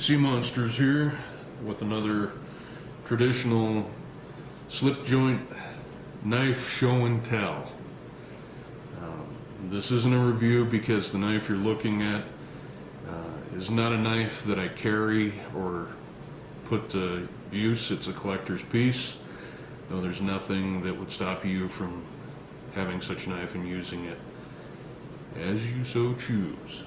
Sea Monsters here with another traditional slip joint knife show and tell. This isn't a review because the knife you're looking at is not a knife that I carry or put to use. It's a collector's piece, though there's nothing that would stop you from having such a knife and using it as you so choose.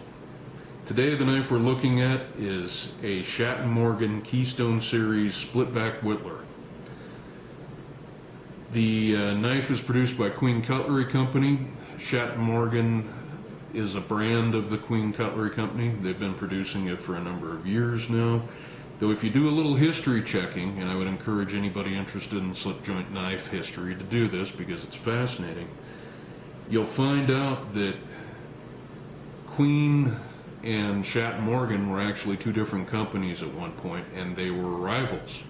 Today the knife we're looking at is a Schatt Morgan Keystone Series Splitback Whittler. The knife is produced by Queen Cutlery Company. Schatt Morgan is a brand of the Queen Cutlery Company. They've been producing it for a number of years now. Though if you do a little history checking, and I would encourage anybody interested in slip joint knife history to do this because it's fascinating, you'll find out that Queen and Schatt Morgan were actually two different companies at one point, and they were rivals.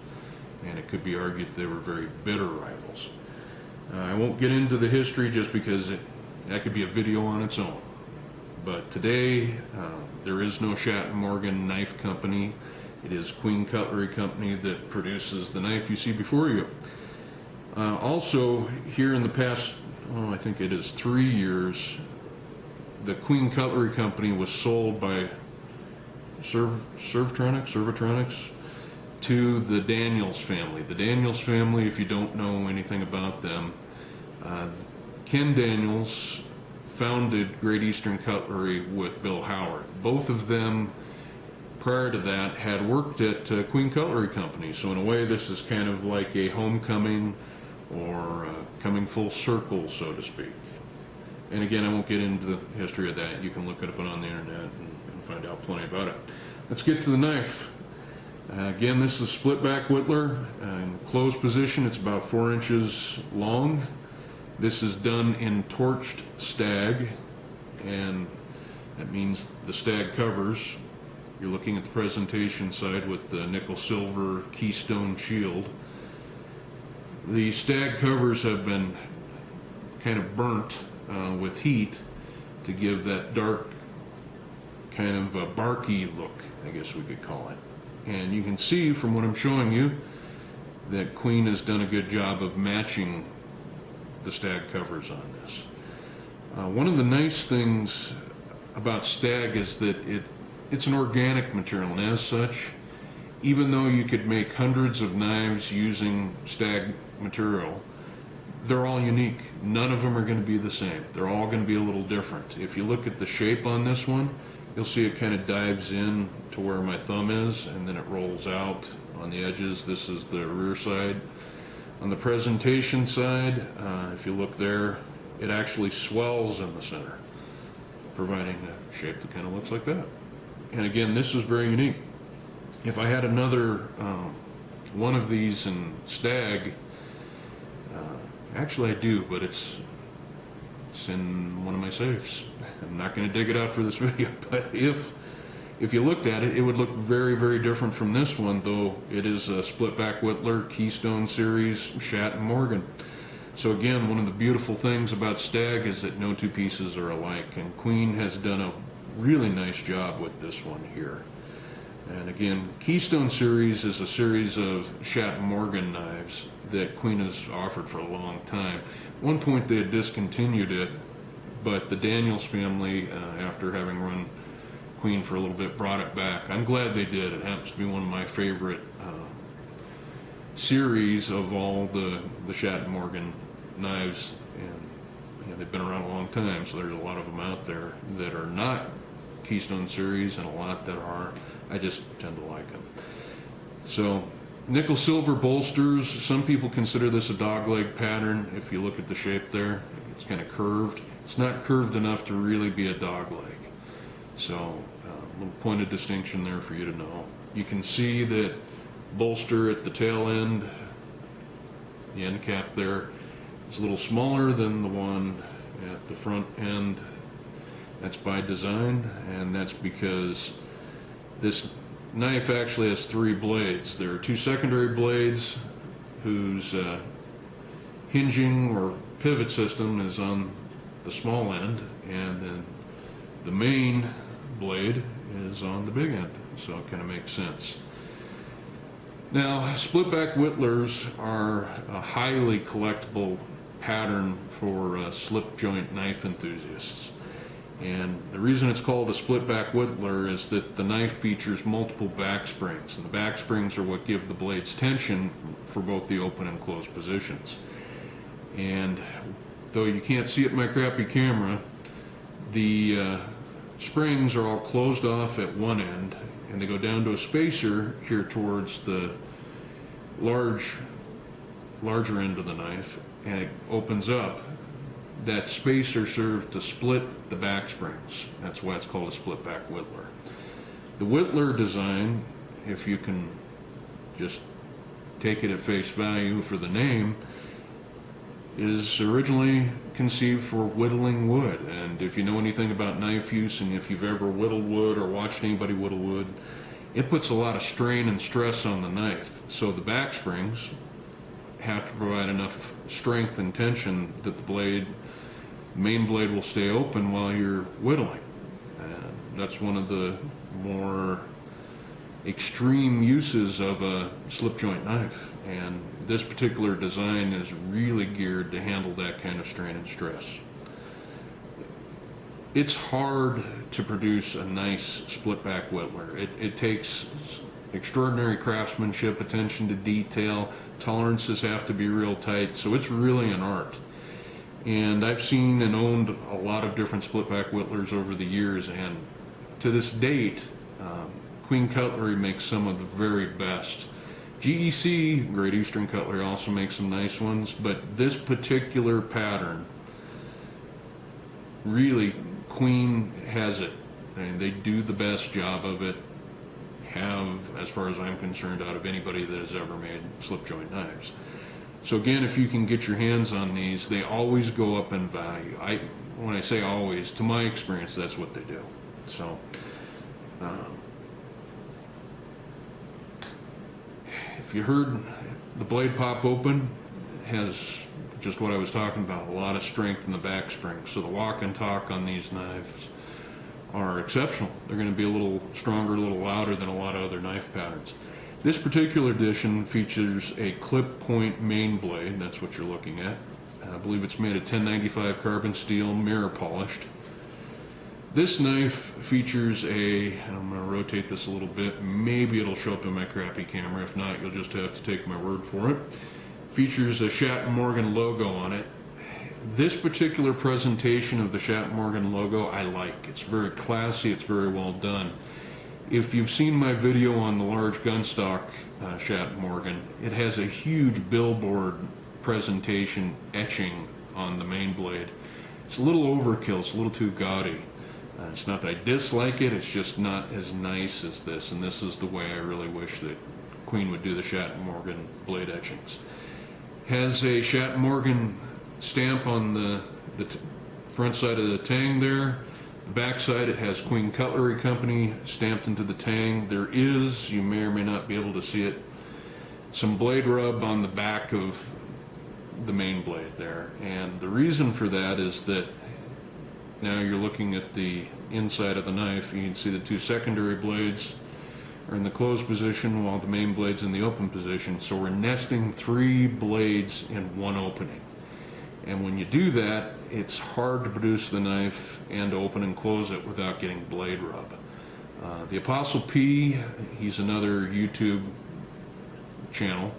And it could be argued they were very bitter rivals. I won't get into the history just because that could be a video on its own. But today, there is no Schatt Morgan Knife Company. It is Queen Cutlery Company that produces the knife you see before you. Also, here in the past, I think it is 3 years, the Queen Cutlery Company was sold by Servotronics to the Daniels family. The Daniels family, if you don't know anything about them, Ken Daniels founded Great Eastern Cutlery with Bill Howard. Both of them, prior to that, had worked at Queen Cutlery Company. So in a way, this is kind of like a homecoming or coming full circle, so to speak. And again, I won't get into the history of that. You can look it up on the internet and find out plenty about it. Let's get to the knife. Again, this is Splitback Whittler. In closed position, it's about 4 inches long. This is done in torched stag, and that means the stag covers. You're looking at the presentation side with the nickel silver keystone shield. The stag covers have been kind of burnt with heat to give that dark kind of a barky look, I guess we could call it. And you can see from what I'm showing you that Queen has done a good job of matching the stag covers on this. One of the nice things about stag is that it's an organic material, and as such, even though you could make hundreds of knives using stag material, they're all unique. None of them are going to be the same. They're all going to be a little different. If you look at the shape on this one, you'll see it kind of dives in to where my thumb is, and then it rolls out on the edges. This is the rear side. On the presentation side, if you look there, it actually swells in the center, providing a shape that kind of looks like that. And again, this is very unique. If I had another one of these in stag, actually I do, but it's in one of my safes. I'm not going to dig it out for this video, but if you looked at it, it would look very, very different from this one, though it is a Splitback Whittler Keystone Series Schatt Morgan. So again, one of the beautiful things about stag is that no two pieces are alike, and Queen has done a really nice job with this one here. And again, Keystone Series is a series of Schatt Morgan knives that Queen has offered for a long time. At one point they had discontinued it, but the Daniels family, after having run Queen for a little bit, brought it back. I'm glad they did. It happens to be one of my favorite series of all the Schatt Morgan knives, and they've been around a long time, so there's a lot of them out there that are not Keystone Series and a lot that are. I just tend to like them. So nickel silver bolsters. Some people consider this a dogleg pattern. If you look at the shape there, it's kind of curved. It's not curved enough to really be a dogleg. So a little point of distinction there for you to know. You can see that bolster at the tail end, the end cap there, is a little smaller than the one at the front end. That's by design, and that's because this knife actually has 3 blades. There are 2 secondary blades whose hinging or pivot system is on the small end, and then the main blade is on the big end. so it kind of makes sense. Now, Splitback Whittlers are a highly collectible pattern for slip joint knife enthusiasts. And the reason it's called a Splitback Whittler is that the knife features multiple back springs, and the back springs are what give the blades tension for both the open and closed positions. And though you can't see it in my crappy camera, the springs are all closed off at one end, and they go down to a spacer here towards the larger end of the knife, and it opens up. That spacer serves to split the back springs. That's why it's called a Splitback Whittler. The Whittler design, if you can just take it at face value for the name, is originally conceived for whittling wood. And if you know anything about knife use, and if you've ever whittled wood or watched anybody whittle wood, it puts a lot of strain and stress on the knife. So the back springs have to provide enough strength and tension that the main blade will stay open while you're whittling. That's one of the more extreme uses of a slip joint knife, and this particular design is really geared to handle that kind of strain and stress. It's hard to produce a nice Splitback Whittler. It takes extraordinary craftsmanship, attention to detail, tolerances have to be real tight, so it's really an art. And I've seen and owned a lot of different Splitback Whittlers over the years, and to this date, Queen Cutlery makes some of the very best. GEC, Great Eastern Cutlery, also makes some nice ones, but this particular pattern, really, Queen has it. And they do the best job of it, have, as far as I'm concerned, out of anybody that has ever made slip joint knives. So again, if you can get your hands on these, they always go up in value. When I say always, to my experience, that's what they do. So, if you heard the blade pop open, it has just what I was talking about, a lot of strength in the back spring. So the walk and talk on these knives are exceptional. They're going to be a little stronger, a little louder than a lot of other knife patterns. This particular edition features a clip point main blade. That's what you're looking at. I believe it's made of 1095 carbon steel, mirror polished. This knife features I'm going to rotate this a little bit, maybe it'll show up in my crappy camera, if not you'll just have to take my word for it. Features a Schatt Morgan logo on it. This particular presentation of the Schatt Morgan logo I like. It's very classy, it's very well done. If you've seen my video on the large gunstock Schatt Morgan, it has a huge billboard presentation etching on the main blade. It's a little overkill, it's a little too gaudy. It's not that I dislike it, it's just not as nice as this, and this is the way I really wish that Queen would do the Schatt Morgan blade etchings. Has a Schatt Morgan stamp on the front side of the tang there. The back side, it has Queen Cutlery Company stamped into the tang. There is, you may or may not be able to see it, some blade rub on the back of the main blade there. And the reason for that is that now you're looking at the inside of the knife. You can see the two secondary blades are in the closed position while the main blade's in the open position. So we're nesting 3 blades in one opening. And when you do that, it's hard to produce the knife and open and close it without getting blade rub. The Apostle P, he's another YouTube channel.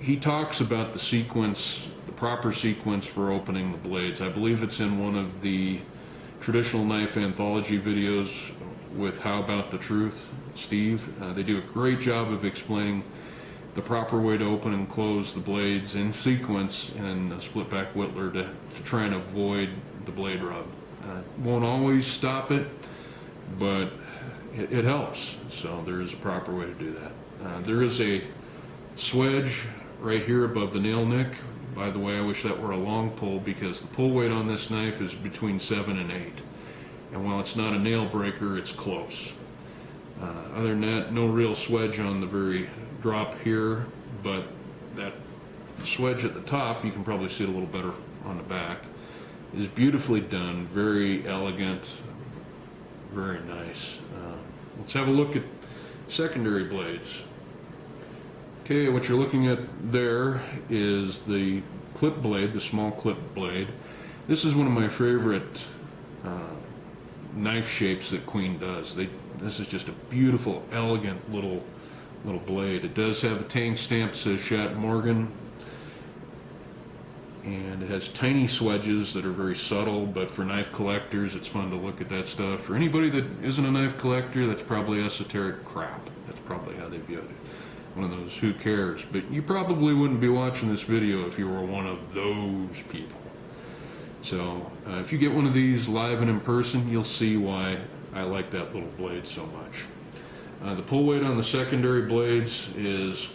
He talks about the sequence, the proper sequence for opening the blades. I believe it's in one of the traditional knife anthology videos with How About the Truth, Steve. They do a great job of explaining the proper way to open and close the blades in sequence in a Splitback Whittler to try and avoid the blade rub. Won't always stop it, but it helps. So there is a proper way to do that. There is a swedge right here above the nail nick. By the way, I wish that were a long pull because the pull weight on this knife is between 7 and 8. And while it's not a nail breaker, it's close. Other than that, no real swedge on the very drop here, but that swedge at the top, you can probably see it a little better on the back, is beautifully done, very elegant, very nice. let's have a look at secondary blades. Okay, what you're looking at there is the clip blade, the small clip blade. This is one of my favorite knife shapes that Queen does. This is just a beautiful, elegant little blade. It does have a tang stamp that says Schatt Morgan, and it has tiny swedges that are very subtle, but for knife collectors it's fun to look at that stuff. For anybody that isn't a knife collector, that's probably esoteric crap. That's probably how they view it. One of those who cares, but you probably wouldn't be watching this video if you were one of those people. So if you get one of these live and in person, you'll see why I like that little blade so much. The pull weight on the secondary blades is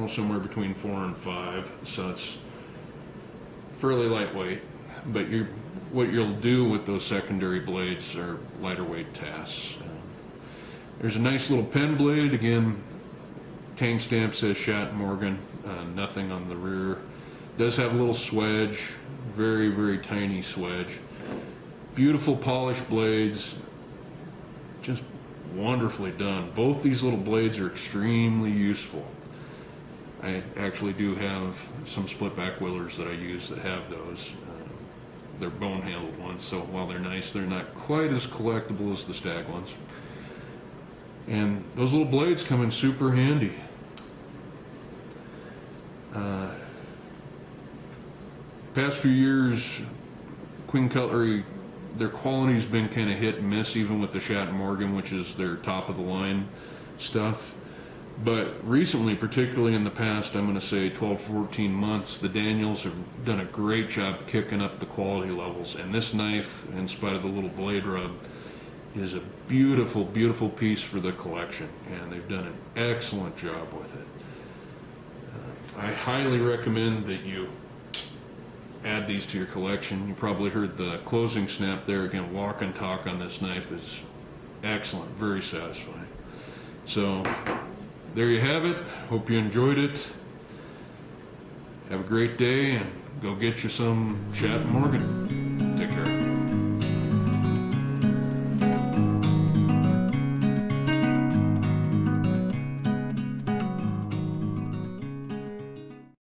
somewhere between 4 and 5, so it's fairly lightweight, but what you'll do with those secondary blades are lighter weight tasks. There's a nice little pen blade, again, tang stamp says Schatt Morgan, nothing on the rear. Does have a little swedge, very, very tiny swedge. Beautiful polished blades, just wonderfully done. Both these little blades are extremely useful. I actually do have some Splitback Whittlers that I use that have those. They're bone-handled ones, so while they're nice, they're not quite as collectible as the stag ones. And those little blades come in super handy. Past few years, Queen Cutlery, their quality's been kind of hit and miss, even with the Schatt Morgan, which is their top-of-the-line stuff. But recently, particularly in the past, I'm going to say 12, 14 months, the Daniels have done a great job kicking up the quality levels. And this knife, in spite of the little blade rub, is a beautiful, beautiful piece for the collection. And they've done an excellent job with it. I highly recommend that you add these to your collection. You probably heard the closing snap there. Again, walk and talk on this knife is excellent, very satisfying. So there you have it. Hope you enjoyed it. Have a great day and go get you some Schatt Morgan.